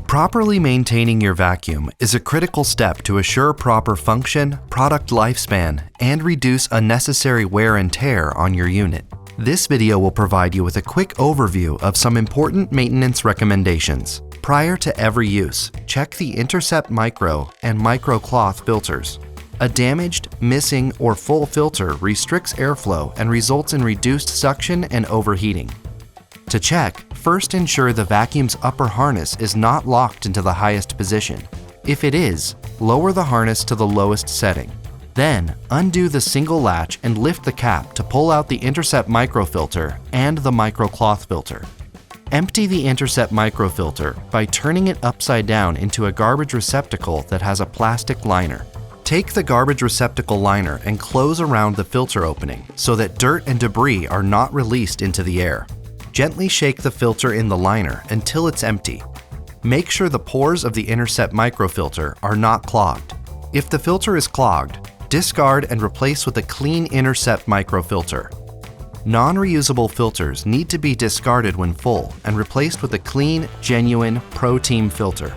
Properly maintaining your vacuum is a critical step to assure proper function, product lifespan, and reduce unnecessary wear and tear on your unit. This video will provide you with a quick overview of some important maintenance recommendations. Prior to every use, check the Intercept Micro and Micro Cloth filters. A damaged, missing, or full filter restricts airflow and results in reduced suction and overheating. To check, first ensure the vacuum's upper harness is not locked into the highest position. If it is, lower the harness to the lowest setting. Then, undo the single latch and lift the cap to pull out the Intercept microfilter and the microcloth filter. Empty the Intercept microfilter by turning it upside down into a garbage receptacle that has a plastic liner. Take the garbage receptacle liner and close around the filter opening so that dirt and debris are not released into the air. Gently shake the filter in the liner until it's empty. Make sure the pores of the Intercept microfilter are not clogged. If the filter is clogged, discard and replace with a clean Intercept microfilter. Non-reusable filters need to be discarded when full and replaced with a clean, genuine Pro Team filter.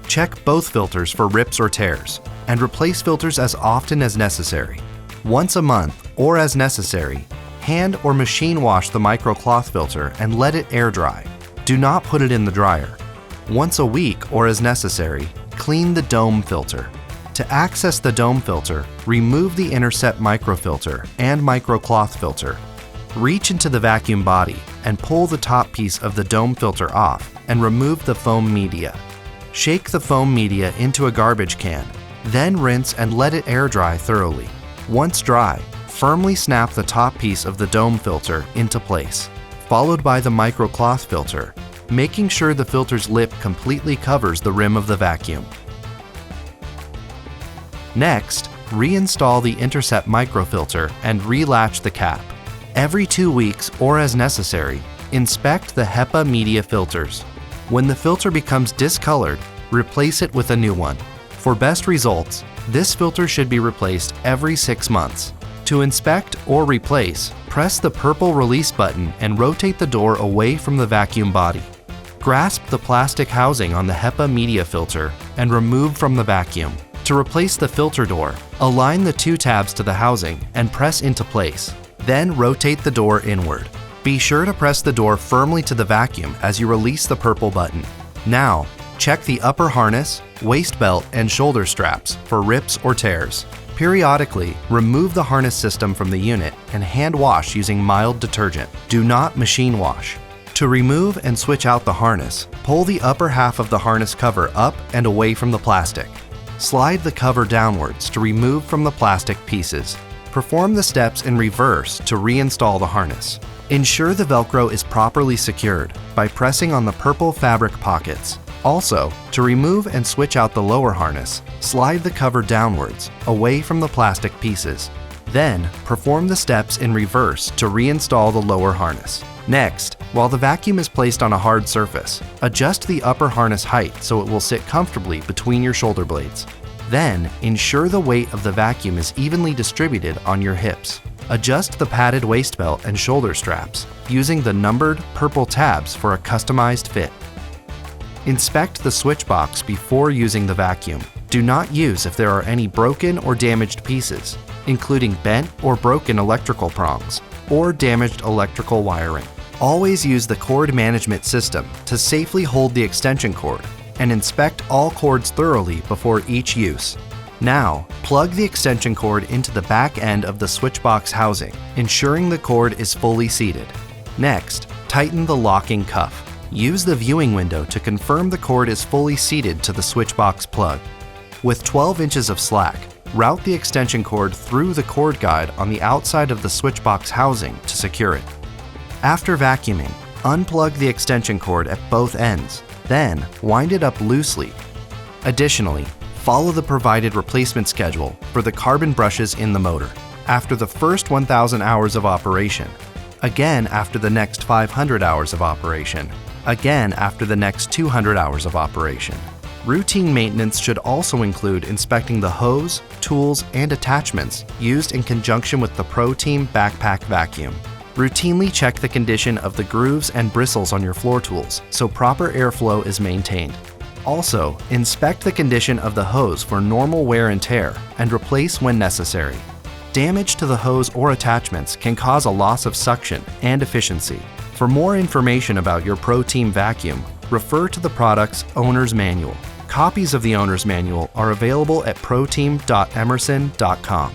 Check both filters for rips or tears and replace filters as often as necessary. Once a month or as necessary, hand or machine wash the microcloth filter and let it air dry. Do not put it in the dryer. Once a week or as necessary, clean the dome filter. To access the dome filter, remove the Intercept microfilter and microcloth filter. Reach into the vacuum body and pull the top piece of the dome filter off and remove the foam media. Shake the foam media into a garbage can, then rinse and let it air dry thoroughly. Once dry, firmly snap the top piece of the dome filter into place, followed by the microcloth filter, making sure the filter's lip completely covers the rim of the vacuum. Next, reinstall the Intercept microfilter and relatch the cap. Every 2 weeks or as necessary, inspect the HEPA media filters. When the filter becomes discolored, replace it with a new one. For best results, this filter should be replaced every 6 months. To inspect or replace, press the purple release button and rotate the door away from the vacuum body. Grasp the plastic housing on the HEPA media filter and remove from the vacuum. To replace the filter door, align the 2 tabs to the housing and press into place. Then rotate the door inward. Be sure to press the door firmly to the vacuum as you release the purple button. Now, check the upper harness, waist belt, and shoulder straps for rips or tears. Periodically, remove the harness system from the unit and hand wash using mild detergent. Do not machine wash. To remove and switch out the harness, pull the upper half of the harness cover up and away from the plastic. Slide the cover downwards to remove from the plastic pieces. Perform the steps in reverse to reinstall the harness. Ensure the Velcro is properly secured by pressing on the purple fabric pockets. Also, to remove and switch out the lower harness, slide the cover downwards, away from the plastic pieces. Then, perform the steps in reverse to reinstall the lower harness. Next, while the vacuum is placed on a hard surface, adjust the upper harness height so it will sit comfortably between your shoulder blades. Then, ensure the weight of the vacuum is evenly distributed on your hips. Adjust the padded waist belt and shoulder straps, using the numbered purple tabs for a customized fit. Inspect the switch box before using the vacuum. Do not use if there are any broken or damaged pieces, including bent or broken electrical prongs or damaged electrical wiring. Always use the cord management system to safely hold the extension cord and inspect all cords thoroughly before each use. Now, plug the extension cord into the back end of the switch box housing, ensuring the cord is fully seated. Next, tighten the locking cuff. Use the viewing window to confirm the cord is fully seated to the switch box plug. With 12 inches of slack, route the extension cord through the cord guide on the outside of the switch box housing to secure it. After vacuuming, unplug the extension cord at both ends, then wind it up loosely. Additionally, follow the provided replacement schedule for the carbon brushes in the motor. After the first 1,000 hours of operation, again after the next 500 hours of operation, again after the next 200 hours of operation. Routine maintenance should also include inspecting the hose, tools, and attachments used in conjunction with the Pro Team backpack vacuum. Routinely check the condition of the grooves and bristles on your floor tools so proper airflow is maintained. Also, inspect the condition of the hose for normal wear and tear and replace when necessary. Damage to the hose or attachments can cause a loss of suction and efficiency. For more information about your ProTeam vacuum, refer to the product's owner's manual. Copies of the owner's manual are available at proteam.emerson.com.